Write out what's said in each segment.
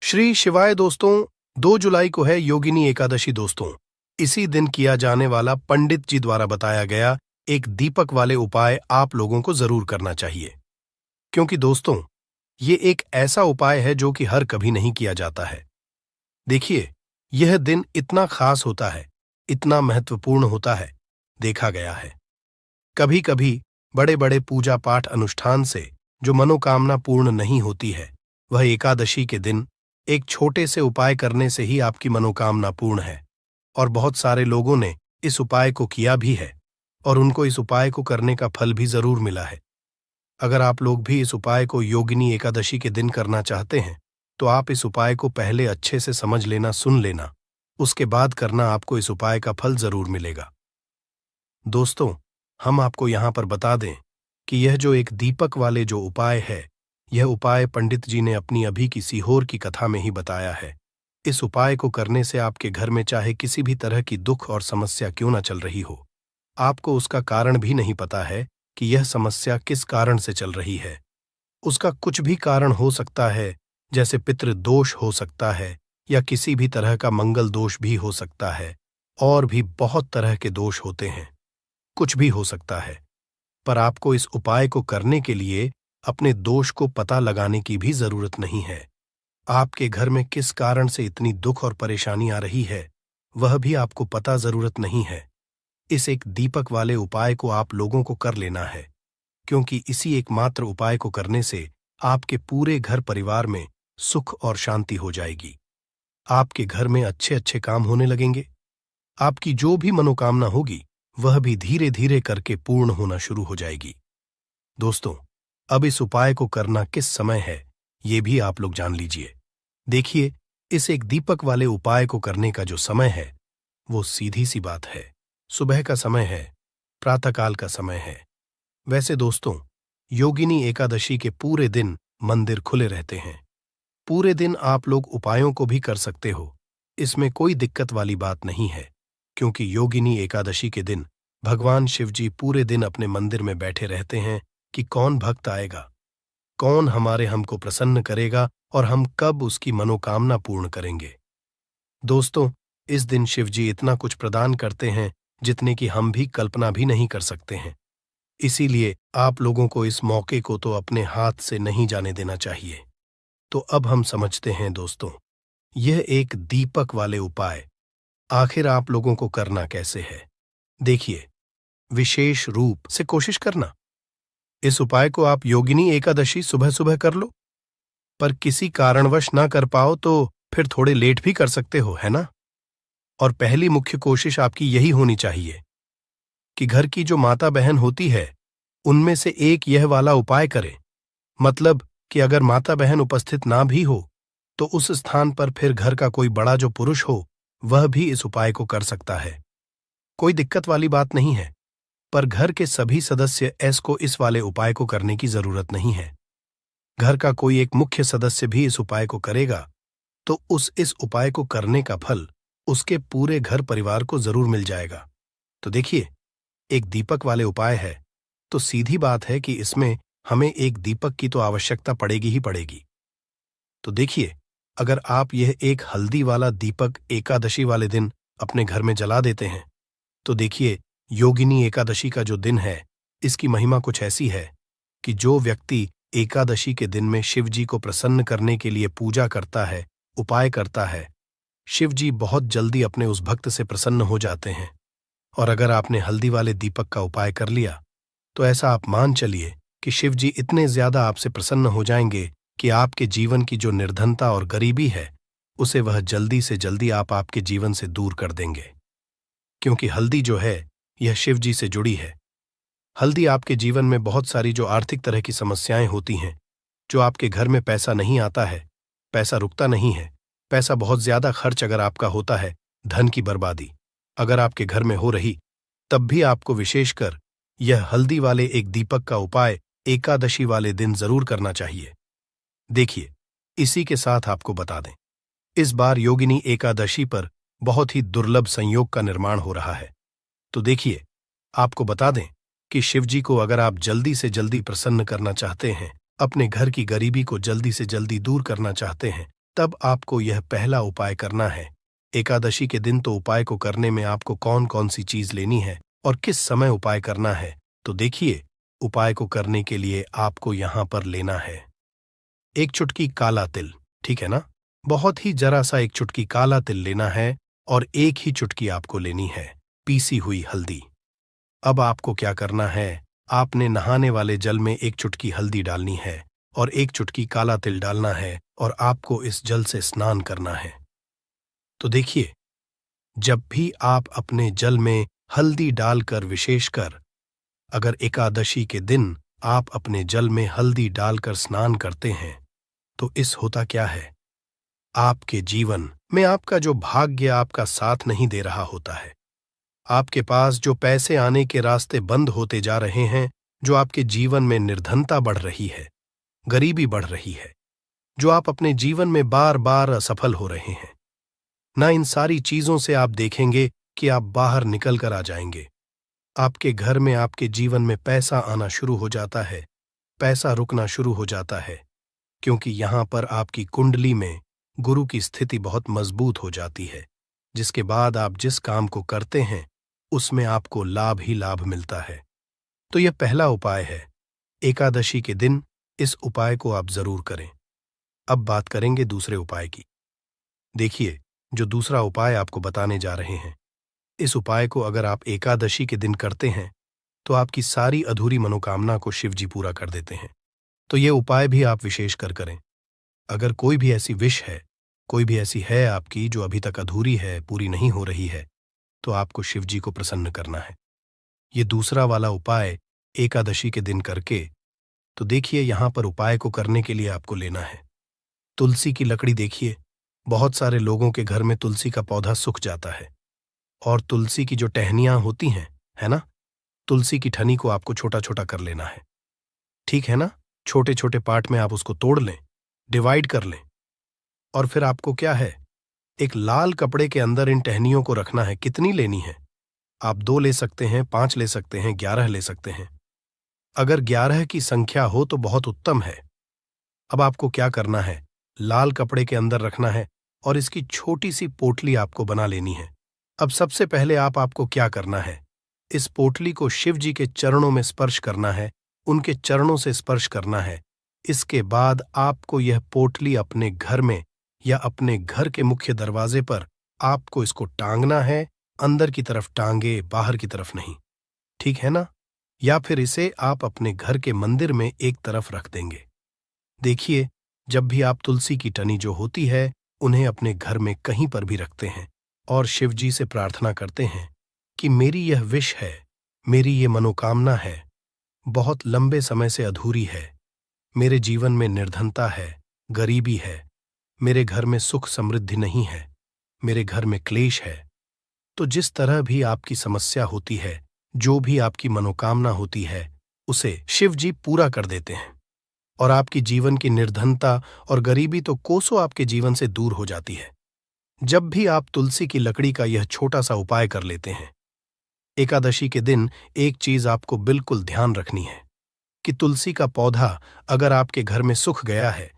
श्री शिवाय दोस्तों। 2 जुलाई को है योगिनी एकादशी दोस्तों। इसी दिन किया जाने वाला पंडित जी द्वारा बताया गया एक दीपक वाले उपाय आप लोगों को जरूर करना चाहिए, क्योंकि दोस्तों ये एक ऐसा उपाय है जो कि हर कभी नहीं किया जाता है। देखिए, यह दिन इतना खास होता है, इतना महत्वपूर्ण होता है, देखा गया है कभी कभी बड़े बड़े पूजा पाठ अनुष्ठान से जो मनोकामना पूर्ण नहीं होती है, वह एकादशी के दिन एक छोटे से उपाय करने से ही आपकी मनोकामना पूर्ण है। और बहुत सारे लोगों ने इस उपाय को किया भी है और उनको इस उपाय को करने का फल भी जरूर मिला है। अगर आप लोग भी इस उपाय को योगिनी एकादशी के दिन करना चाहते हैं तो आप इस उपाय को पहले अच्छे से समझ लेना, सुन लेना, उसके बाद करना, आपको इस उपाय का फल जरूर मिलेगा। दोस्तों, हम आपको यहां पर बता दें कि यह जो एक दीपक वाले जो उपाय है, यह उपाय पंडित जी ने अपनी अभी की सीहोर की कथा में ही बताया है। इस उपाय को करने से आपके घर में चाहे किसी भी तरह की दुख और समस्या क्यों न चल रही हो, आपको उसका कारण भी नहीं पता है कि यह समस्या किस कारण से चल रही है। उसका कुछ भी कारण हो सकता है, जैसे पितृदोष हो सकता है या किसी भी तरह का मंगल दोष भी हो सकता है, और भी बहुत तरह के दोष होते हैं, कुछ भी हो सकता है। पर आपको इस उपाय को करने के लिए अपने दोष को पता लगाने की भी जरूरत नहीं है। आपके घर में किस कारण से इतनी दुख और परेशानी आ रही है, वह भी आपको पता जरूरत नहीं है। इस एक दीपक वाले उपाय को आप लोगों को कर लेना है, क्योंकि इसी एकमात्र उपाय को करने से आपके पूरे घर परिवार में सुख और शांति हो जाएगी। आपके घर में अच्छे अच्छे काम होने लगेंगे। आपकी जो भी मनोकामना होगी वह भी धीरे धीरे करके पूर्ण होना शुरू हो जाएगी। दोस्तों, अब इस उपाय को करना किस समय है, ये भी आप लोग जान लीजिए। देखिए, इस एक दीपक वाले उपाय को करने का जो समय है वो सीधी सी बात है, सुबह का समय है, प्रातःकाल का समय है। वैसे दोस्तों, योगिनी एकादशी के पूरे दिन मंदिर खुले रहते हैं। पूरे दिन आप लोग उपायों को भी कर सकते हो, इसमें कोई दिक्कत वाली बात नहीं है, क्योंकि योगिनी एकादशी के दिन भगवान शिव जी पूरे दिन अपने मंदिर में बैठे रहते हैं कि कौन भक्त आएगा, कौन हमको प्रसन्न करेगा और हम कब उसकी मनोकामना पूर्ण करेंगे। दोस्तों, इस दिन शिव जी इतना कुछ प्रदान करते हैं जितने की हम भी कल्पना भी नहीं कर सकते हैं। इसीलिए आप लोगों को इस मौके को तो अपने हाथ से नहीं जाने देना चाहिए। तो अब हम समझते हैं दोस्तों, यह एक दीपक वाले उपाय आखिर आप लोगों को करना कैसे है। देखिए, विशेष रूप से कोशिश करना, इस उपाय को आप योगिनी एकादशी सुबह सुबह कर लो, पर किसी कारणवश ना कर पाओ तो फिर थोड़े लेट भी कर सकते हो, है ना। और पहली मुख्य कोशिश आपकी यही होनी चाहिए कि घर की जो माता बहन होती है उनमें से एक यह वाला उपाय करे। मतलब कि अगर माता बहन उपस्थित ना भी हो तो उस स्थान पर फिर घर का कोई बड़ा जो पुरुष हो वह भी इस उपाय को कर सकता है। कोई दिक्कत वाली बात नहीं है, पर घर के सभी सदस्य को इस वाले उपाय को करने की जरूरत नहीं है। घर का कोई एक मुख्य सदस्य भी इस उपाय को करेगा तो इस उपाय को करने का फल उसके पूरे घर परिवार को जरूर मिल जाएगा। तो देखिए, एक दीपक वाले उपाय है तो सीधी बात है कि इसमें हमें एक दीपक की तो आवश्यकता पड़ेगी ही पड़ेगी। तो देखिए, अगर आप यह एक हल्दी वाला दीपक एकादशी वाले दिन अपने घर में जला देते हैं तो देखिए, योगिनी एकादशी का जो दिन है इसकी महिमा कुछ ऐसी है कि जो व्यक्ति एकादशी के दिन में शिव जी को प्रसन्न करने के लिए पूजा करता है, उपाय करता है, शिव जी बहुत जल्दी अपने उस भक्त से प्रसन्न हो जाते हैं। और अगर आपने हल्दी वाले दीपक का उपाय कर लिया तो ऐसा आप मान चलिए कि शिव जी इतने ज्यादा आपसे प्रसन्न हो जाएंगे कि आपके जीवन की जो निर्धनता और गरीबी है उसे वह जल्दी से जल्दी आपके जीवन से दूर कर देंगे। क्योंकि हल्दी जो है यह शिव जी से जुड़ी है। हल्दी आपके जीवन में बहुत सारी जो आर्थिक तरह की समस्याएं होती हैं, जो आपके घर में पैसा नहीं आता है, पैसा रुकता नहीं है, पैसा बहुत ज्यादा खर्च अगर आपका होता है, धन की बर्बादी अगर आपके घर में हो रही, तब भी आपको विशेषकर यह हल्दी वाले एक दीपक का उपाय एकादशी वाले दिन जरूर करना चाहिए। देखिए, इसी के साथ आपको बता दें, इस बार योगिनी एकादशी पर बहुत ही दुर्लभ संयोग का निर्माण हो रहा है। तो देखिए, आपको बता दें कि शिव जी को अगर आप जल्दी से जल्दी प्रसन्न करना चाहते हैं, अपने घर की गरीबी को जल्दी से जल्दी दूर करना चाहते हैं, तब आपको यह पहला उपाय करना है। एकादशी के दिन तो उपाय को करने में आपको कौन कौन सी चीज लेनी है और किस समय उपाय करना है, तो देखिए, उपाय को करने के लिए आपको यहां पर लेना है एक चुटकी काला तिल। ठीक है ना? बहुत ही जरा सा एक चुटकी काला तिल लेना है और एक ही चुटकी आपको लेनी है पीसी हुई हल्दी। अब आपको क्या करना है, आपने नहाने वाले जल में एक चुटकी हल्दी डालनी है और एक चुटकी काला तिल डालना है और आपको इस जल से स्नान करना है। तो देखिए, जब भी आप अपने जल में हल्दी डालकर, विशेषकर अगर एकादशी के दिन आप अपने जल में हल्दी डालकर स्नान करते हैं, तो इस होता क्या है, आपके जीवन में आपका जो भाग्य आपका साथ नहीं दे रहा होता है, आपके पास जो पैसे आने के रास्ते बंद होते जा रहे हैं, जो आपके जीवन में निर्धनता बढ़ रही है, गरीबी बढ़ रही है, जो आप अपने जीवन में बार बार असफल हो रहे हैं, ना इन सारी चीजों से आप देखेंगे कि आप बाहर निकल कर आ जाएंगे। आपके घर में, आपके जीवन में पैसा आना शुरू हो जाता है, पैसा रुकना शुरू हो जाता है, क्योंकि यहां पर आपकी कुंडली में गुरु की स्थिति बहुत मजबूत हो जाती है, जिसके बाद आप जिस काम को करते हैं उसमें आपको लाभ ही लाभ मिलता है। तो यह पहला उपाय है। एकादशी के दिन इस उपाय को आप जरूर करें। अब बात करेंगे दूसरे उपाय की। देखिए, जो दूसरा उपाय आपको बताने जा रहे हैं, इस उपाय को अगर आप एकादशी के दिन करते हैं तो आपकी सारी अधूरी मनोकामना को शिव जी पूरा कर देते हैं। तो ये उपाय भी आप विशेष कर करें। अगर कोई भी ऐसी विश है, कोई भी ऐसी है आपकी जो अभी तक अधूरी है, पूरी नहीं हो रही है, तो आपको शिव जी को प्रसन्न करना है। ये दूसरा वाला उपाय एकादशी के दिन करके, तो देखिए, यहां पर उपाय को करने के लिए आपको लेना है तुलसी की लकड़ी। देखिए, बहुत सारे लोगों के घर में तुलसी का पौधा सूख जाता है और तुलसी की जो टहनियां होती हैं, है ना, तुलसी की ठनी को आपको छोटा छोटा कर लेना है। ठीक है ना? छोटे छोटे पार्ट में आप उसको तोड़ लें, डिवाइड कर लें, और फिर आपको क्या है, एक लाल कपड़े के अंदर इन टहनियों को रखना है। कितनी लेनी है? आप 2 ले सकते हैं, 5 ले सकते हैं, 11 ले सकते हैं। अगर 11 की संख्या हो तो बहुत उत्तम है। अब आपको क्या करना है, लाल कपड़े के अंदर रखना है और इसकी छोटी सी पोटली आपको बना लेनी है। अब सबसे पहले आपको क्या करना है, इस पोटली को शिव जी के चरणों में स्पर्श करना है, उनके चरणों से स्पर्श करना है। इसके बाद आपको यह पोटली अपने घर में या अपने घर के मुख्य दरवाजे पर आपको इसको टांगना है। अंदर की तरफ टांगे, बाहर की तरफ नहीं। ठीक है ना? या फिर इसे आप अपने घर के मंदिर में एक तरफ रख देंगे। देखिए, जब भी आप तुलसी की टनी जो होती है उन्हें अपने घर में कहीं पर भी रखते हैं और शिव जी से प्रार्थना करते हैं कि मेरी यह विश है, मेरी ये मनोकामना है, बहुत लंबे समय से अधूरी है, मेरे जीवन में निर्धनता है, गरीबी है, मेरे घर में सुख समृद्धि नहीं है, मेरे घर में क्लेश है। तो जिस तरह भी आपकी समस्या होती है, जो भी आपकी मनोकामना होती है, उसे शिव जी पूरा कर देते हैं और आपकी जीवन की निर्धनता और गरीबी तो कोसों आपके जीवन से दूर हो जाती है। जब भी आप तुलसी की लकड़ी का यह छोटा सा उपाय कर लेते हैं, एकादशी के दिन एक चीज आपको बिल्कुल ध्यान रखनी है कि तुलसी का पौधा अगर आपके घर में सूख गया है,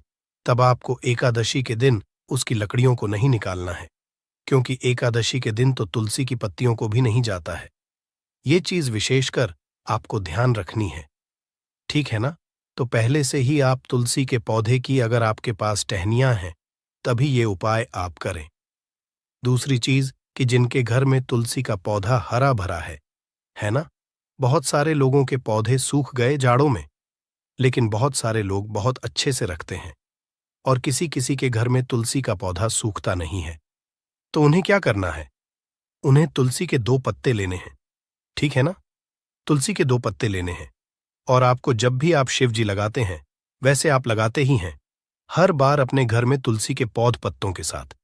तब आपको एकादशी के दिन उसकी लकड़ियों को नहीं निकालना है, क्योंकि एकादशी के दिन तो तुलसी की पत्तियों को भी नहीं जाता है। ये चीज विशेषकर आपको ध्यान रखनी है। ठीक है ना? तो पहले से ही आप तुलसी के पौधे की अगर आपके पास टहनियां हैं, तभी ये उपाय आप करें। दूसरी चीज कि जिनके घर में तुलसी का पौधा हरा भरा है ना? बहुत सारे लोगों के पौधे सूख गए जाड़ों में, लेकिन बहुत सारे लोग बहुत अच्छे से रखते हैं और किसी किसी के घर में तुलसी का पौधा सूखता नहीं है। तो उन्हें क्या करना है, उन्हें तुलसी के 2 पत्ते लेने हैं। ठीक है ना? तुलसी के 2 पत्ते लेने हैं और आपको जब भी आप शिव जी लगाते हैं, वैसे आप लगाते ही हैं हर बार अपने घर में तुलसी के पौध पत्तों के साथ,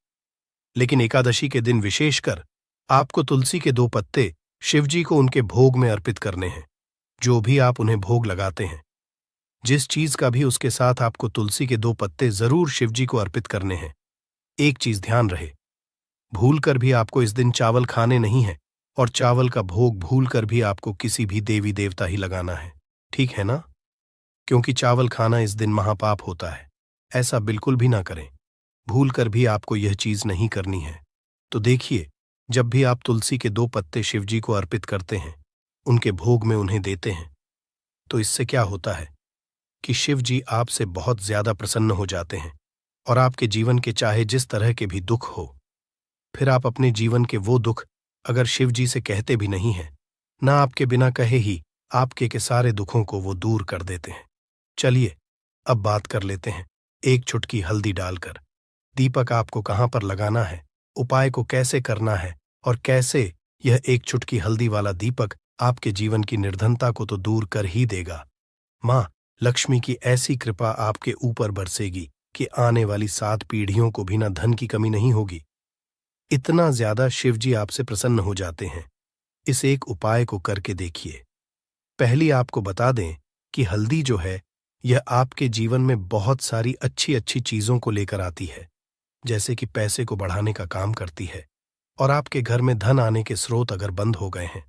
लेकिन एकादशी के दिन विशेषकर आपको तुलसी के 2 पत्ते शिव जी को उनके भोग में अर्पित करने हैं। जो भी आप उन्हें भोग लगाते हैं, जिस चीज का भी, उसके साथ आपको तुलसी के 2 पत्ते जरूर शिव जी को अर्पित करने हैं। एक चीज ध्यान रहे, भूल कर भी आपको इस दिन चावल खाने नहीं है और चावल का भोग भूल कर भी आपको किसी भी देवी देवता ही लगाना है। ठीक है ना? क्योंकि चावल खाना इस दिन महापाप होता है, ऐसा बिल्कुल भी ना करें। भूलकर भी आपको यह चीज नहीं करनी है। तो देखिए, जब भी आप तुलसी के 2 पत्ते शिवजी को अर्पित करते हैं, उनके भोग में उन्हें देते हैं, तो इससे क्या होता है कि शिव जी आपसे बहुत ज्यादा प्रसन्न हो जाते हैं और आपके जीवन के चाहे जिस तरह के भी दुख हो, फिर आप अपने जीवन के वो दुख अगर शिव जी से कहते भी नहीं हैं, ना आपके बिना कहे ही आपके के सारे दुखों को वो दूर कर देते हैं। चलिए अब बात कर लेते हैं एक चुटकी हल्दी डालकर दीपक आपको कहाँ पर लगाना है, उपाय को कैसे करना है और कैसे यह एक चुटकी हल्दी वाला दीपक आपके जीवन की निर्धनता को तो दूर कर ही देगा। माँ लक्ष्मी की ऐसी कृपा आपके ऊपर बरसेगी कि आने वाली 7 पीढ़ियों को भी ना धन की कमी नहीं होगी। इतना ज्यादा शिवजी आपसे प्रसन्न हो जाते हैं। इस एक उपाय को करके देखिए। पहली आपको बता दें कि हल्दी जो है यह आपके जीवन में बहुत सारी अच्छी अच्छी चीजों को लेकर आती है, जैसे कि पैसे को बढ़ाने का काम करती है और आपके घर में धन आने के स्रोत अगर बंद हो गए हैं,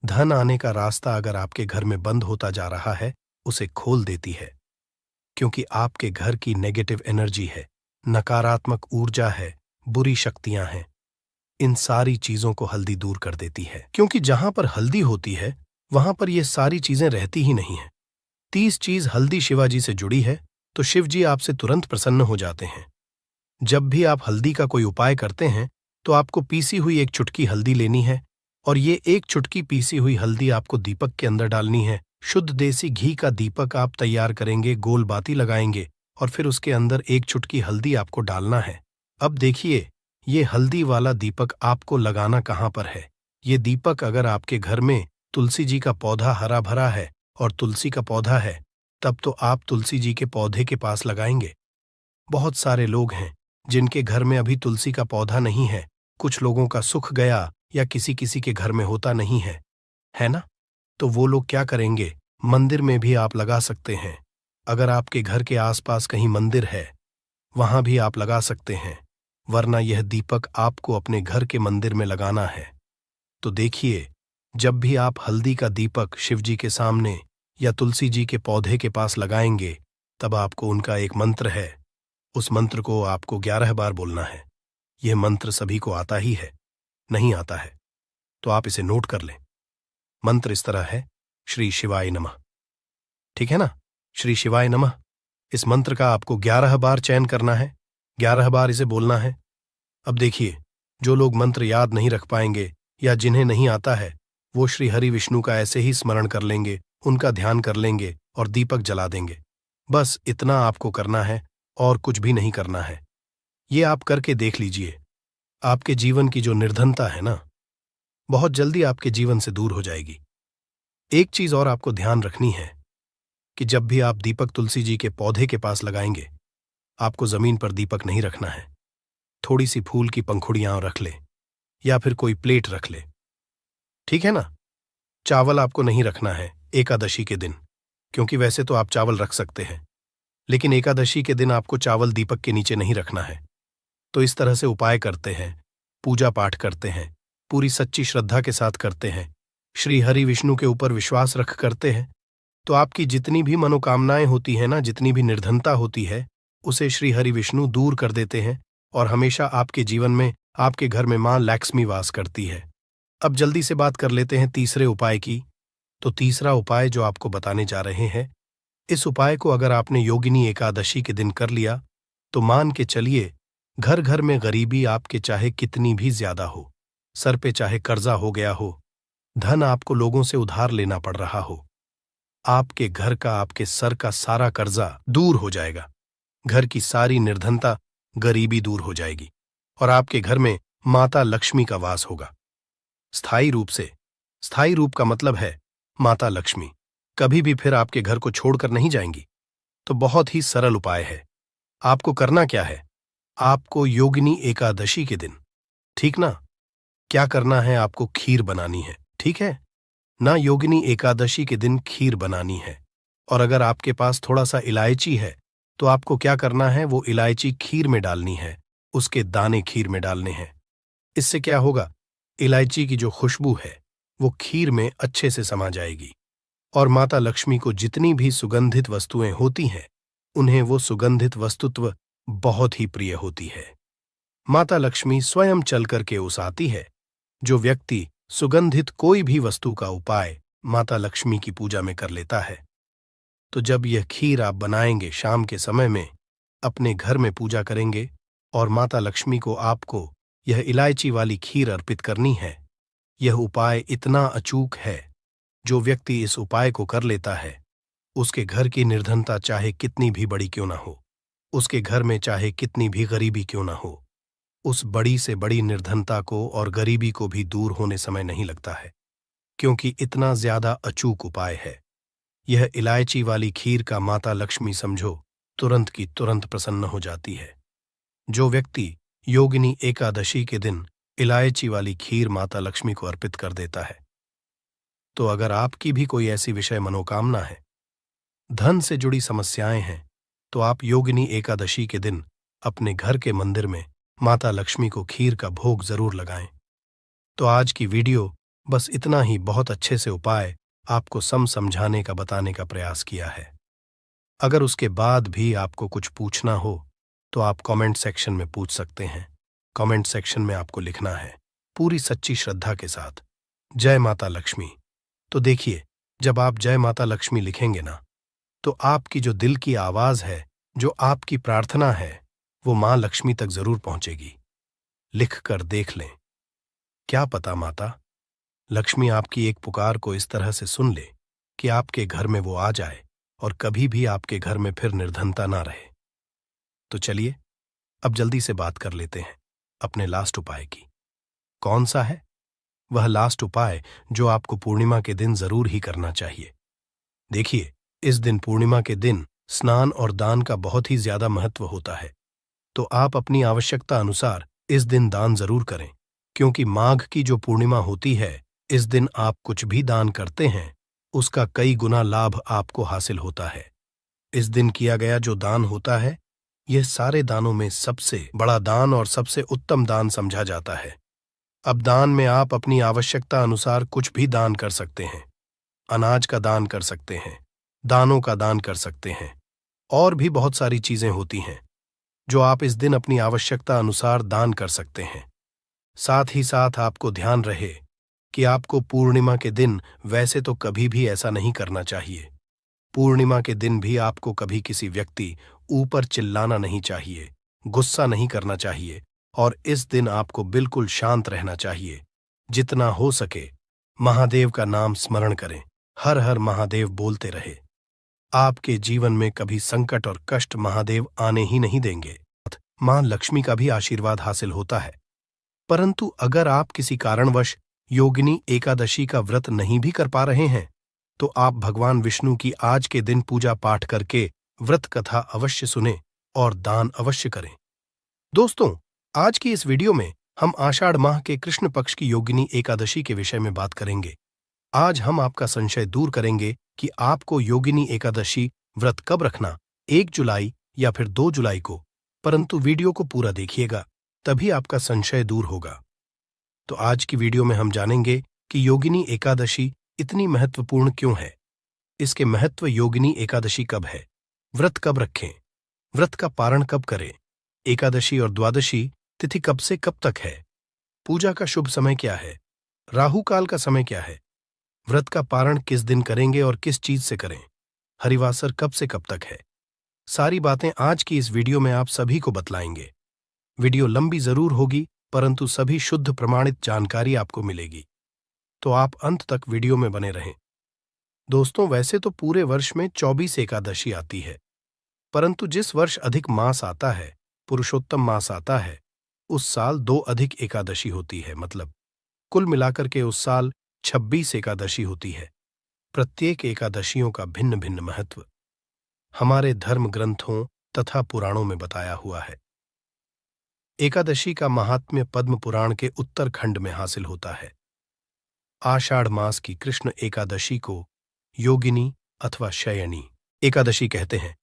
धन आने का रास्ता अगर आपके घर में बंद होता जा रहा है, उसे खोल देती है। क्योंकि आपके घर की नेगेटिव एनर्जी है, नकारात्मक ऊर्जा है, बुरी शक्तियां हैं, इन सारी चीजों को हल्दी दूर कर देती है। क्योंकि जहां पर हल्दी होती है वहां पर ये सारी चीजें रहती ही नहीं है। 30 चीज हल्दी शिवाजी से जुड़ी है तो शिव जी आपसे तुरंत प्रसन्न हो जाते हैं। जब भी आप हल्दी का कोई उपाय करते हैं तो आपको पीसी हुई एक चुटकी हल्दी लेनी है और ये एक चुटकी पीसी हुई हल्दी आपको दीपक के अंदर डालनी है। शुद्ध देसी घी का दीपक आप तैयार करेंगे, गोल बाती लगाएंगे और फिर उसके अंदर एक चुटकी हल्दी आपको डालना है। अब देखिए, ये हल्दी वाला दीपक आपको लगाना कहाँ पर है। ये दीपक अगर आपके घर में तुलसी जी का पौधा हरा भरा है और तुलसी का पौधा है, तब तो आप तुलसी जी के पौधे के पास लगाएंगे। बहुत सारे लोग हैं जिनके घर में अभी तुलसी का पौधा नहीं है। कुछ लोगों का सुख गया या किसी किसी के घर में होता नहीं है ना? तो वो लोग क्या करेंगे, मंदिर में भी आप लगा सकते हैं। अगर आपके घर के आसपास कहीं मंदिर है, वहां भी आप लगा सकते हैं, वरना यह दीपक आपको अपने घर के मंदिर में लगाना है। तो देखिए, जब भी आप हल्दी का दीपक शिवजी के सामने या तुलसी जी के पौधे के पास लगाएंगे, तब आपको उनका एक मंत्र है, उस मंत्र को आपको 11 बार बोलना है। यह मंत्र सभी को आता ही है, नहीं आता है तो आप इसे नोट कर लें। मंत्र इस तरह है, श्री शिवाय नमः। ठीक है ना? श्री शिवाय नमः। इस मंत्र का आपको 11 बार चयन करना है, 11 बार इसे बोलना है। अब देखिए, जो लोग मंत्र याद नहीं रख पाएंगे या जिन्हें नहीं आता है, वो श्री हरि विष्णु का ऐसे ही स्मरण कर लेंगे, उनका ध्यान कर लेंगे और दीपक जला देंगे। बस इतना आपको करना है और कुछ भी नहीं करना है। ये आप करके देख लीजिए। आपके जीवन की जो निर्धनता है ना, बहुत जल्दी आपके जीवन से दूर हो जाएगी। एक चीज और आपको ध्यान रखनी है कि जब भी आप दीपक तुलसी जी के पौधे के पास लगाएंगे, आपको जमीन पर दीपक नहीं रखना है। थोड़ी सी फूल की पंखुड़ियां रख ले या फिर कोई प्लेट रख ले। ठीक है ना? चावल आपको नहीं रखना है एकादशी के दिन, क्योंकि वैसे तो आप चावल रख सकते हैं, लेकिन एकादशी के दिन आपको चावल दीपक के नीचे नहीं रखना है। तो इस तरह से उपाय करते हैं, पूजा पाठ करते हैं, पूरी सच्ची श्रद्धा के साथ करते हैं, श्री हरि विष्णु के ऊपर विश्वास रख करते हैं, तो आपकी जितनी भी मनोकामनाएं होती हैं ना, जितनी भी निर्धनता होती है, उसे श्री हरि विष्णु दूर कर देते हैं और हमेशा आपके जीवन में, आपके घर में मां लक्ष्मी वास करती है। अब जल्दी से बात कर लेते हैं तीसरे उपाय की। तो तीसरा उपाय जो आपको बताने जा रहे हैं, इस उपाय को अगर आपने योगिनी एकादशी के दिन कर लिया तो मान के चलिए, घर घर में गरीबी आपके चाहे कितनी भी ज्यादा हो, सर पे चाहे कर्जा हो गया हो, धन आपको लोगों से उधार लेना पड़ रहा हो, आपके घर का, आपके सर का सारा कर्जा दूर हो जाएगा। घर की सारी निर्धनता, गरीबी दूर हो जाएगी और आपके घर में माता लक्ष्मी का वास होगा। स्थायी रूप से। स्थायी रूप का मतलब है माता लक्ष्मी कभी भी फिर आपके घर को छोड़कर नहीं जाएंगी। तो बहुत ही सरल उपाय है। आपको करना क्या है, आपको योगिनी एकादशी के दिन, ठीक ना, क्या करना है, आपको खीर बनानी है। ठीक है ना? योगिनी एकादशी के दिन खीर बनानी है। और अगर आपके पास थोड़ा सा इलायची है तो आपको क्या करना है, वो इलायची खीर में डालनी है, उसके दाने खीर में डालने हैं। इससे क्या होगा, इलायची की जो खुशबू है वो खीर में अच्छे से समा जाएगी और माता लक्ष्मी को जितनी भी सुगंधित वस्तुएं होती हैं, उन्हें वो सुगंधित वस्तुत्व बहुत ही प्रिय होती है। माता लक्ष्मी स्वयं चल करके उस आती है। जो व्यक्ति सुगंधित कोई भी वस्तु का उपाय माता लक्ष्मी की पूजा में कर लेता है, तो जब यह खीर आप बनाएंगे शाम के समय में, अपने घर में पूजा करेंगे और माता लक्ष्मी को आपको यह इलायची वाली खीर अर्पित करनी है। यह उपाय इतना अचूक है, जो व्यक्ति इस उपाय को कर लेता है, उसके घर की निर्धनता चाहे कितनी भी बड़ी क्यों ना हो, उसके घर में चाहे कितनी भी गरीबी क्यों ना हो, उस बड़ी से बड़ी निर्धनता को और गरीबी को भी दूर होने समय नहीं लगता है, क्योंकि इतना ज्यादा अचूक उपाय है। यह इलायची वाली खीर का माता लक्ष्मी समझो तुरंत की तुरंत प्रसन्न हो जाती है। जो व्यक्ति योगिनी एकादशी के दिन इलायची वाली खीर माता लक्ष्मी को अर्पित कर देता है, तो अगर आपकी भी कोई ऐसी विषय मनोकामना है, धन से जुड़ी समस्याएं हैं, तो आप योगिनी एकादशी के दिन अपने घर के मंदिर में माता लक्ष्मी को खीर का भोग जरूर लगाएं। तो आज की वीडियो बस इतना ही बहुत अच्छे से उपाय आपको समझाने का बताने का प्रयास किया है। अगर उसके बाद भी आपको कुछ पूछना हो तो आप कमेंट सेक्शन में पूछ सकते हैं। कमेंट सेक्शन में आपको लिखना है पूरी सच्ची श्रद्धा के साथ, जय माता लक्ष्मी। तो देखिए, जब आप जय माता लक्ष्मी लिखेंगे ना, तो आपकी जो दिल की आवाज है, जो आपकी प्रार्थना है, वो मां लक्ष्मी तक जरूर पहुंचेगी। लिख कर देख लें, क्या पता माता लक्ष्मी आपकी एक पुकार को इस तरह से सुन ले कि आपके घर में वो आ जाए और कभी भी आपके घर में फिर निर्धनता ना रहे। तो चलिए अब जल्दी से बात कर लेते हैं अपने लास्ट उपाय की। कौन सा है वह लास्ट उपाय जो आपको पूर्णिमा के दिन जरूर ही करना चाहिए? देखिए, इस दिन पूर्णिमा के दिन स्नान और दान का बहुत ही ज्यादा महत्व होता है, तो आप अपनी आवश्यकता अनुसार इस दिन दान जरूर करें, क्योंकि माघ की जो पूर्णिमा होती है, इस दिन आप कुछ भी दान करते हैं उसका कई गुना लाभ आपको हासिल होता है। इस दिन किया गया जो दान होता है, यह सारे दानों में सबसे बड़ा दान और सबसे उत्तम दान समझा जाता है। अब दान में आप अपनी आवश्यकता अनुसार कुछ भी दान कर सकते हैं। अनाज का दान कर सकते हैं, दानों का दान कर सकते हैं, और भी बहुत सारी चीजें होती हैं जो आप इस दिन अपनी आवश्यकता अनुसार दान कर सकते हैं। साथ ही साथ आपको ध्यान रहे कि आपको पूर्णिमा के दिन वैसे तो कभी भी ऐसा नहीं करना चाहिए। पूर्णिमा के दिन भी आपको कभी किसी व्यक्ति ऊपर चिल्लाना नहीं चाहिए, गुस्सा नहीं करना चाहिए, और इस दिन आपको बिल्कुल शांत रहना चाहिए। जितना हो सके महादेव का नाम स्मरण करें, हर हर महादेव बोलते रहे। आपके जीवन में कभी संकट और कष्ट महादेव आने ही नहीं देंगे। मां लक्ष्मी का भी आशीर्वाद हासिल होता है। परंतु अगर आप किसी कारणवश योगिनी एकादशी का व्रत नहीं भी कर पा रहे हैं, तो आप भगवान विष्णु की आज के दिन पूजा पाठ करके व्रत कथा अवश्य सुने और दान अवश्य करें। दोस्तों, आज की इस वीडियो में हम आषाढ़ माह के कृष्ण पक्ष की योगिनी एकादशी के विषय में बात करेंगे। आज हम आपका संशय दूर करेंगे कि आपको योगिनी एकादशी व्रत कब रखना, 1 जुलाई या फिर 2 जुलाई को। परंतु वीडियो को पूरा देखिएगा, तभी आपका संशय दूर होगा। तो आज की वीडियो में हम जानेंगे कि योगिनी एकादशी इतनी महत्वपूर्ण क्यों है, इसके महत्व, योगिनी एकादशी कब है, व्रत कब रखें, व्रत का पारण कब करें, एकादशी और द्वादशी तिथि कब से कब तक है, पूजा का शुभ समय क्या है, राहु काल का समय क्या है, व्रत का पारण किस दिन करेंगे और किस चीज से करें, हरिवासर कब से कब तक है। सारी बातें आज की इस वीडियो में आप सभी को बतलाएंगे। वीडियो लंबी जरूर होगी, परंतु सभी शुद्ध प्रमाणित जानकारी आपको मिलेगी, तो आप अंत तक वीडियो में बने रहें। दोस्तों, वैसे तो पूरे वर्ष में 24 एकादशी आती है, परंतु जिस वर्ष अधिक मास आता है, पुरुषोत्तम मास आता है, उस साल 2 अधिक एकादशी होती है। मतलब कुल मिलाकर के उस साल 26 एकादशी होती है। प्रत्येक एकादशियों का भिन्न भिन्न महत्व हमारे धर्म ग्रंथों तथा पुराणों में बताया हुआ है। एकादशी का महात्म्य पद्म पुराण के उत्तर खंड में हासिल होता है। आषाढ़ मास की कृष्ण एकादशी को योगिनी अथवा शयनी एकादशी कहते हैं।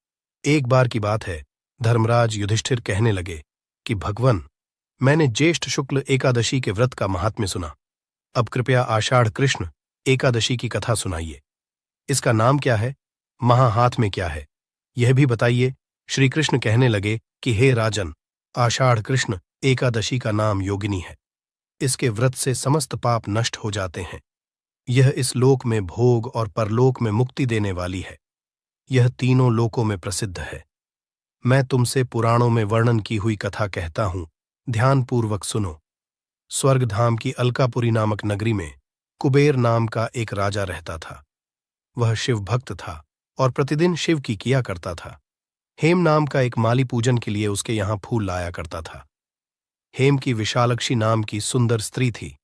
एक बार की बात है, धर्मराज युधिष्ठिर कहने लगे कि भगवन, मैंने ज्येष्ठ शुक्ल एकादशी के व्रत का महात्म्य सुना, अब कृपया आषाढ़ कृष्ण एकादशी की कथा सुनाइए। इसका नाम क्या है, महाहाथ में क्या है, यह भी बताइए श्री कृष्ण कहने लगे कि हे राजन, आषाढ़ कृष्ण एकादशी का नाम योगिनी है। इसके व्रत से समस्त पाप नष्ट हो जाते हैं। यह इस लोक में भोग और परलोक में मुक्ति देने वाली है। यह तीनों लोकों में प्रसिद्ध है। मैं तुमसे पुराणों में वर्णन की हुई कथा कहता हूं, ध्यानपूर्वक सुनो। स्वर्गधाम की अलकापुरी नामक नगरी में कुबेर नाम का एक राजा रहता था। वह शिव भक्त था और प्रतिदिन शिव की किया करता था। हेम नाम का एक माली पूजन के लिए उसके यहां फूल लाया करता था। हेम की विशालक्षी नाम की सुंदर स्त्री थी।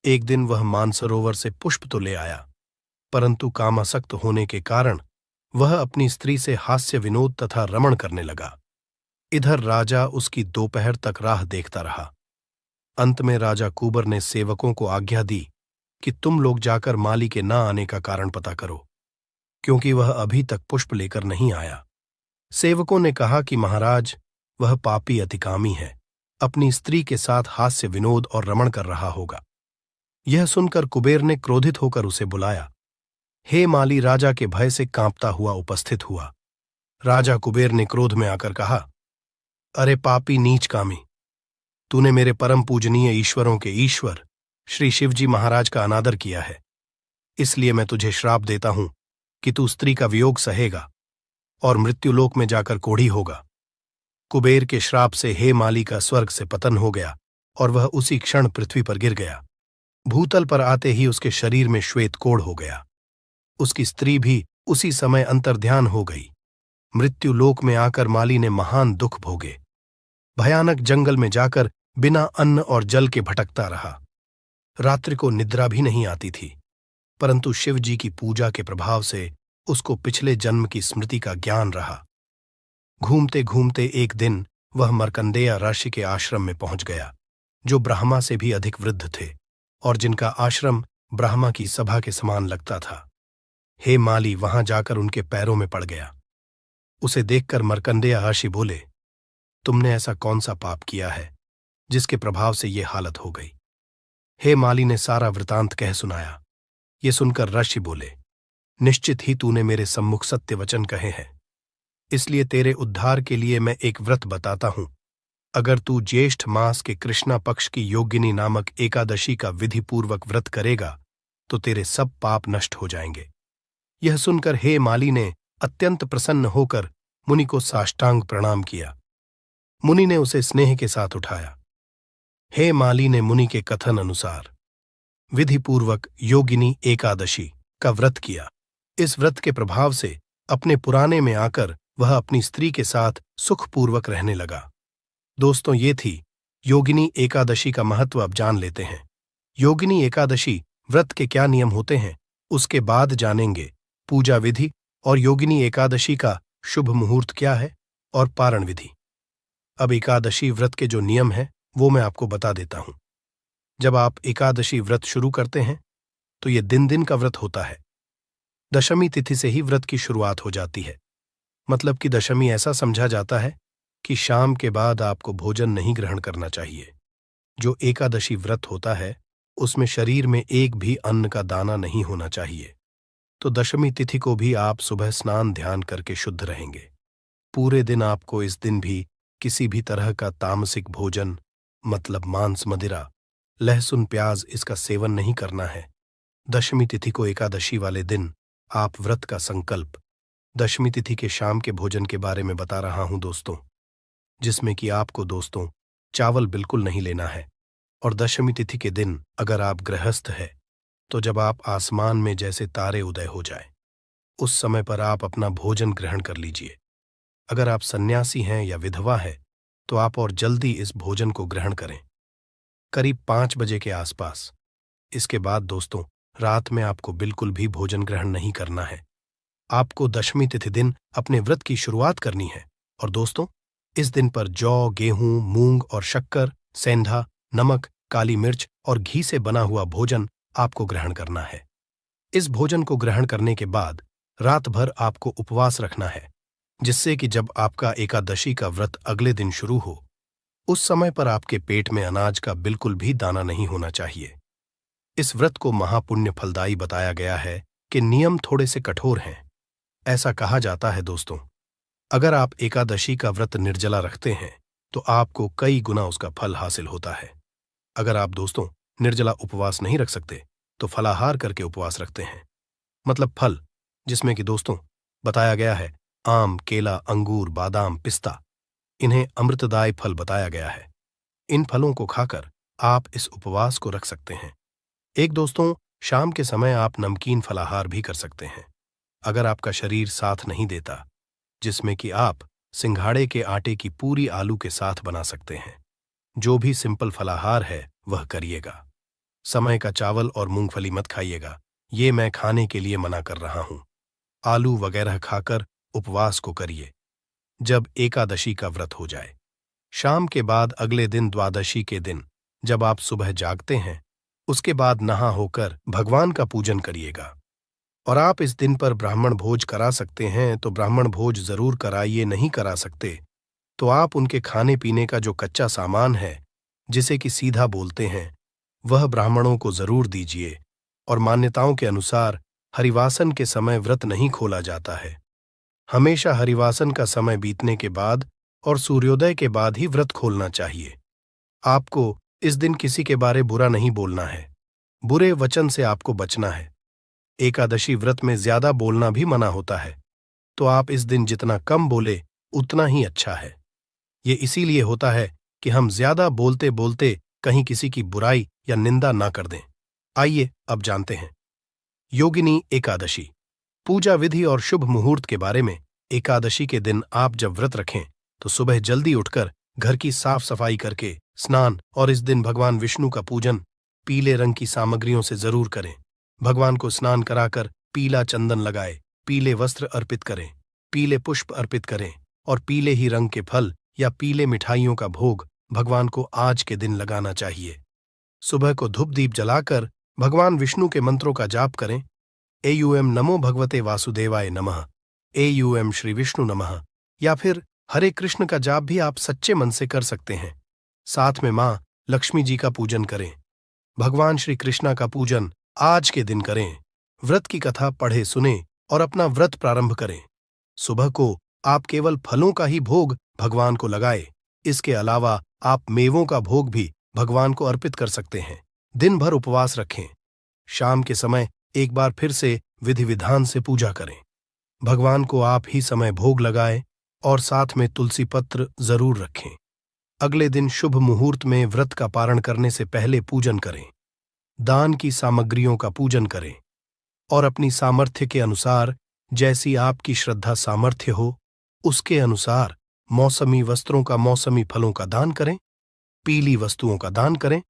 एक दिन वह मानसरोवर से पुष्प तो ले आया, परंतु कामासक्त होने के कारण वह अपनी स्त्री से हास्य विनोद तथा रमण करने लगा। इधर राजा उसकी दोपहर तक राह देखता रहा। अंत में राजा कुबर ने सेवकों को आज्ञा दी कि तुम लोग जाकर माली के ना आने का कारण पता करो, क्योंकि वह अभी तक पुष्प लेकर नहीं आया। सेवकों ने कहा कि महाराज, वह पापी अतिकामी है, अपनी स्त्री के साथ हास्य विनोद और रमण कर रहा होगा। यह सुनकर कुबेर ने क्रोधित होकर उसे बुलाया। हे माली राजा के भय से कांपता हुआ उपस्थित हुआ। राजा कुबेर ने क्रोध में आकर कहा, अरे पापी नीच कामी, तूने मेरे परम पूजनीय ईश्वरों के ईश्वर श्री शिवजी महाराज का अनादर किया है। इसलिए मैं तुझे श्राप देता हूं कि तू स्त्री का वियोग सहेगा और मृत्युलोक में जाकर कोढ़ी होगा। कुबेर के श्राप से हे माली का स्वर्ग से पतन हो गया और वह उसी क्षण पृथ्वी पर गिर गया। भूतल पर आते ही उसके शरीर में श्वेत कोढ़ हो गया। उसकी स्त्री भी उसी समय अंतर्ध्यान हो गई। मृत्युलोक में आकर माली ने महान दुख भोगे। भयानक जंगल में जाकर बिना अन्न और जल के भटकता रहा। रात्रि को निद्रा भी नहीं आती थी, परंतु शिव जी की पूजा के प्रभाव से उसको पिछले जन्म की स्मृति का ज्ञान रहा। घूमते घूमते एक दिन वह मर्कंडेय ऋषि के आश्रम में पहुंच गया, जो ब्रह्मा से भी अधिक वृद्ध थे और जिनका आश्रम ब्रह्मा की सभा के समान लगता था। हे माली वहां जाकर उनके पैरों में पड़ गया। उसे देखकर मर्कंडेय ऋषि बोले, तुमने ऐसा कौन सा पाप किया है जिसके प्रभाव से ये हालत हो गई? हे माली ने सारा वृतांत कह सुनाया। ये सुनकर ऋषि बोले, निश्चित ही तूने मेरे सम्मुख सत्य वचन कहे हैं, इसलिए तेरे उद्धार के लिए मैं एक व्रत बताता हूं। अगर तू ज्येष्ठ मास के कृष्णा पक्ष की योगिनी नामक एकादशी का विधिपूर्वक व्रत करेगा तो तेरे सब पाप नष्ट हो जाएंगे। यह सुनकर हे माली ने अत्यंत प्रसन्न होकर मुनि को साष्टांग प्रणाम किया। मुनि ने उसे स्नेह के साथ उठाया। हे माली ने मुनि के कथन अनुसार विधिपूर्वक योगिनी एकादशी का व्रत किया। इस व्रत के प्रभाव से अपने पुराने में आकर वह अपनी स्त्री के साथ सुखपूर्वक रहने लगा। दोस्तों, ये थी योगिनी एकादशी का महत्व। अब जान लेते हैं योगिनी एकादशी व्रत के क्या नियम होते हैं, उसके बाद जानेंगे पूजा विधि और योगिनी एकादशी का शुभ मुहूर्त क्या है और पारण विधि। अब एकादशी व्रत के जो नियम हैं वो मैं आपको बता देता हूं। जब आप एकादशी व्रत शुरू करते हैं तो ये दिन दिन का व्रत होता है। दशमी तिथि से ही व्रत की शुरुआत हो जाती है। मतलब कि दशमी ऐसा समझा जाता है कि शाम के बाद आपको भोजन नहीं ग्रहण करना चाहिए। जो एकादशी व्रत होता है उसमें शरीर में एक भी अन्न का दाना नहीं होना चाहिए। तो दशमी तिथि को भी आप सुबह स्नान ध्यान करके शुद्ध रहेंगे। पूरे दिन आपको इस दिन भी किसी भी तरह का तामसिक भोजन, मतलब मांस मदिरा, लहसुन प्याज, इसका सेवन नहीं करना है। दशमी तिथि को एकादशी वाले दिन आप व्रत का संकल्प दशमी तिथि के शाम के भोजन के बारे में बता रहा हूं दोस्तों, जिसमें कि आपको दोस्तों चावल बिल्कुल नहीं लेना है। और दशमी तिथि के दिन अगर आप गृहस्थ है तो जब आप आसमान में जैसे तारे उदय हो जाए उस समय पर आप अपना भोजन ग्रहण कर लीजिए। अगर आप सन्यासी हैं या विधवा है तो आप और जल्दी इस भोजन को ग्रहण करें, करीब 5 बजे के आसपास। इसके बाद दोस्तों रात में आपको बिल्कुल भी भोजन ग्रहण नहीं करना है। आपको दशमी तिथि दिन अपने व्रत की शुरुआत करनी है। और दोस्तों इस दिन पर जौ, गेहूं, मूंग और शक्कर, सेंधा, नमक, काली मिर्च और घी से बना हुआ भोजन आपको ग्रहण करना है। इस भोजन को ग्रहण करने के बाद रात भर आपको उपवास रखना है, जिससे कि जब आपका एकादशी का व्रत अगले दिन शुरू हो उस समय पर आपके पेट में अनाज का बिल्कुल भी दाना नहीं होना चाहिए। इस व्रत को महापुण्य फलदायी बताया गया है कि नियम थोड़े से कठोर हैं। ऐसा कहा जाता है दोस्तों अगर आप एकादशी का व्रत निर्जला रखते हैं तो आपको कई गुना उसका फल हासिल होता है। अगर आप दोस्तों निर्जला उपवास नहीं रख सकते तो फलाहार करके उपवास रखते हैं, मतलब फल, जिसमें कि दोस्तों बताया गया है आम, केला, अंगूर, बादाम, पिस्ता, इन्हें अमृतदायी फल बताया गया है। इन फलों को खाकर आप इस उपवास को रख सकते हैं। एक दोस्तों शाम के समय आप नमकीन फलाहार भी कर सकते हैं, अगर आपका शरीर साथ नहीं देता, जिसमें कि आप सिंघाड़े के आटे की पूरी आलू के साथ बना सकते हैं। जो भी सिंपल फलाहार है वह करिएगा। समय का चावल और मूंगफली मत खाइएगा, ये मैं खाने के लिए मना कर रहा हूं। आलू वगैरह खाकर उपवास को करिए। जब एकादशी का व्रत हो जाए, शाम के बाद अगले दिन द्वादशी के दिन जब आप सुबह जागते हैं, उसके बाद नहा होकर भगवान का पूजन करिएगा। और आप इस दिन पर ब्राह्मण भोज करा सकते हैं तो ब्राह्मण भोज जरूर कराइए, नहीं करा सकते तो आप उनके खाने पीने का जो कच्चा सामान है, जिसे कि सीधा बोलते हैं, वह ब्राह्मणों को जरूर दीजिए। और मान्यताओं के अनुसार हरिवासन के समय व्रत नहीं खोला जाता है। हमेशा हरिवासन का समय बीतने के बाद और सूर्योदय के बाद ही व्रत खोलना चाहिए। आपको इस दिन किसी के बारे बुरा नहीं बोलना है, बुरे वचन से आपको बचना है। एकादशी व्रत में ज्यादा बोलना भी मना होता है, तो आप इस दिन जितना कम बोले उतना ही अच्छा है। ये इसीलिए होता है कि हम ज्यादा बोलते बोलते कहीं किसी की बुराई या निंदा ना कर दें। आइए अब जानते हैं योगिनी एकादशी, पूजा विधि और शुभ मुहूर्त के बारे में। एकादशी के दिन आप जब व्रत रखें तो सुबह जल्दी उठकर घर की साफ सफाई करके स्नान और इस दिन भगवान विष्णु का पूजन पीले रंग की सामग्रियों से जरूर करें। भगवान को स्नान कराकर पीला चंदन लगाए, पीले वस्त्र अर्पित करें, पीले पुष्प अर्पित करें और पीले ही रंग के फल या पीले मिठाइयों का भोग भगवान को आज के दिन लगाना चाहिए। सुबह को धूप दीप जलाकर भगवान विष्णु के मंत्रों का जाप करें। एयूएम नमो भगवते वासुदेवाय नमः, एयूएम श्री विष्णु नमः, या फिर हरे कृष्ण का जाप भी आप सच्चे मन से कर सकते हैं। साथ में मां लक्ष्मी जी का पूजन करें। भगवान श्री कृष्णा का पूजन आज के दिन करें। व्रत की कथा पढ़े सुने और अपना व्रत प्रारंभ करें। सुबह को आप केवल फलों का ही भोग भगवान को लगाए। इसके अलावा आप मेवों का भोग भी भगवान को अर्पित कर सकते हैं। दिन भर उपवास रखें। शाम के समय एक बार फिर से विधि विधान से पूजा करें। भगवान को आप ही समय भोग लगाएं और साथ में तुलसी पत्र जरूर रखें। अगले दिन शुभ मुहूर्त में व्रत का पारण करने से पहले पूजन करें। दान की सामग्रियों का पूजन करें और अपनी सामर्थ्य के अनुसार, जैसी आपकी श्रद्धा सामर्थ्य हो, उसके अनुसार मौसमी वस्त्रों का, मौसमी फलों का दान करें, पीली वस्तुओं का दान करें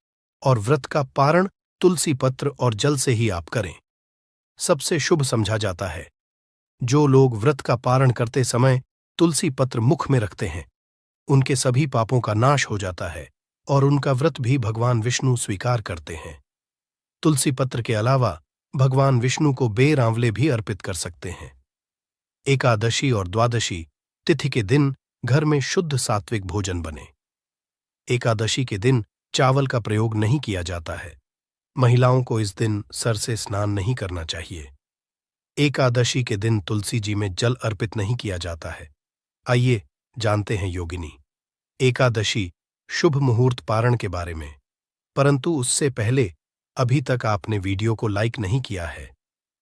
और व्रत का पारण तुलसी पत्र और जल से ही आप करें। सबसे शुभ समझा जाता है। जो लोग व्रत का पारण करते समय तुलसी पत्र मुख में रखते हैं, उनके सभी पापों का नाश हो जाता है और उनका व्रत भी भगवान विष्णु स्वीकार करते हैं। तुलसी पत्र के अलावा भगवान विष्णु को बेर आंवले भी अर्पित कर सकते हैं। एकादशी और द्वादशी तिथि के दिन घर में शुद्ध सात्विक भोजन बने। एकादशी के दिन चावल का प्रयोग नहीं किया जाता है। महिलाओं को इस दिन सर से स्नान नहीं करना चाहिए। एकादशी के दिन तुलसी जी में जल अर्पित नहीं किया जाता है। आइए जानते हैं योगिनी एकादशी शुभ मुहूर्त पारण के बारे में। परंतु उससे पहले अभी तक आपने वीडियो को लाइक नहीं किया है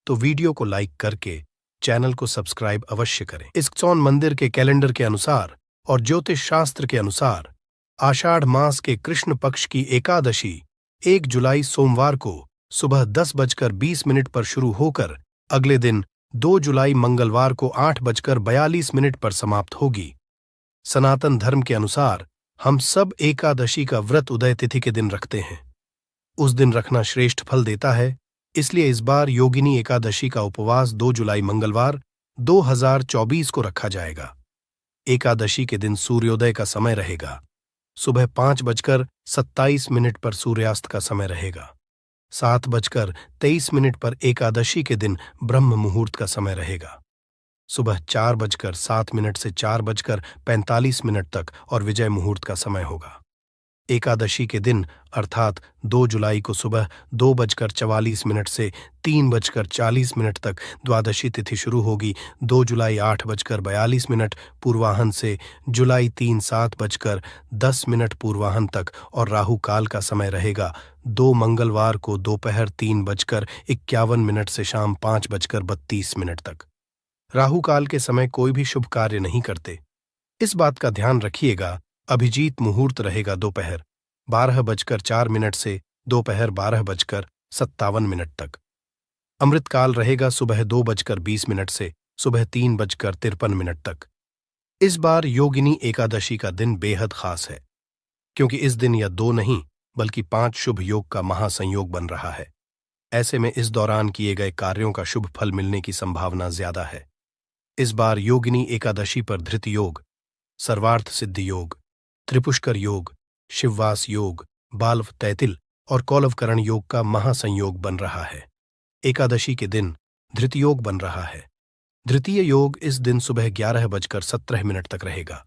तो वीडियो को लाइक करके चैनल को सब्सक्राइब अवश्य करें। इस्कॉन मंदिर के कैलेंडर के अनुसार और ज्योतिष शास्त्र के अनुसार आषाढ़ मास के कृष्ण पक्ष की एकादशी 1 जुलाई सोमवार को सुबह 10:20 पर शुरू होकर अगले दिन 2 जुलाई मंगलवार को 8:42 पर समाप्त होगी। सनातन धर्म के अनुसार हम सब एकादशी का व्रत उदय तिथि के दिन रखते हैं। उस दिन रखना श्रेष्ठ फल देता है, इसलिए इस बार योगिनी एकादशी का उपवास 2 जुलाई मंगलवार 2024 को रखा जाएगा। एकादशी के दिन सूर्योदय का समय रहेगा। सुबह 5:27 पर सूर्यास्त का समय रहेगा। 7:23 पर एकादशी के दिन ब्रह्म मुहूर्त का समय रहेगा। सुबह 4:07 से 4:45 तक और विजय मुहूर्त का समय होगा। एकादशी के दिन अर्थात 2 जुलाई को सुबह 2:44 से 3:40 तक द्वादशी तिथि शुरू होगी। 2 जुलाई 8:42 पूर्वाह्न से जुलाई 3 7:10 पूर्वाह्न तक और राहु काल का समय रहेगा। 2 मंगलवार को दोपहर 3:51 से शाम 5:32 तक। राहु काल के समय कोई भी शुभ कार्य नहीं करते। इस बात का ध्यान रखिएगा। अभिजीत मुहूर्त रहेगा दोपहर 12:04 से दोपहर 12:57 तक। अमृतकाल रहेगा सुबह 2:20 से सुबह 3:53 तक। इस बार योगिनी एकादशी का दिन बेहद खास है, क्योंकि इस दिन या 2 नहीं बल्कि 5 शुभ योग का महासंयोग बन रहा है। ऐसे में इस दौरान किए गए कार्यों का शुभ फल मिलने की संभावना ज्यादा है। इस बार योगिनी एकादशी पर धृत योग, सर्वार्थ सिद्धि योग, त्रिपुष्कर योग, शिववास योग, बाल्व तैतिल और कौलवकरण योग का महासंयोग बन रहा है। एकादशी के दिन धृत योग बन रहा है। धृतीय योग इस दिन सुबह 11:17 तक रहेगा।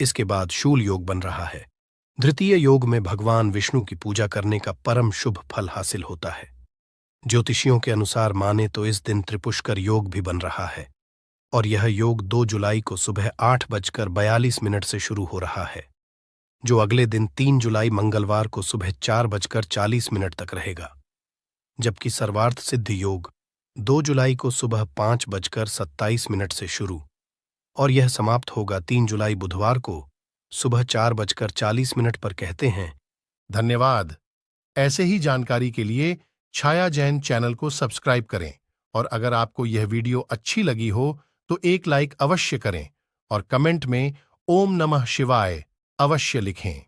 इसके बाद शूल योग बन रहा है। धृतीय योग में भगवान विष्णु की पूजा करने का परम शुभ फल हासिल होता है। ज्योतिषियों के अनुसार माने तो इस दिन त्रिपुष्कर योग भी बन रहा है और यह योग 2 जुलाई को सुबह 8:42 से शुरू हो रहा है, जो अगले दिन 3 जुलाई मंगलवार को सुबह 4:40 तक रहेगा। जबकि सर्वार्थ सिद्धि योग 2 जुलाई को सुबह 5:27 से शुरू और यह समाप्त होगा 3 जुलाई बुधवार को सुबह 4:40 पर। कहते हैं धन्यवाद। ऐसे ही जानकारी के लिए छाया जैन चैनल को सब्सक्राइब करें और अगर आपको यह वीडियो अच्छी लगी हो तो एक लाइक अवश्य करें और कमेंट में ओम नमः शिवाय अवश्य लिखें।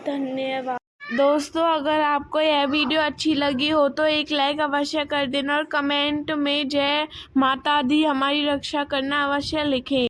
धन्यवाद। दोस्तों, अगर आपको यह वीडियो अच्छी लगी हो तो एक लाइक अवश्य कर देना और कमेंट में जय माता दी हमारी रक्षा करना अवश्य लिखें।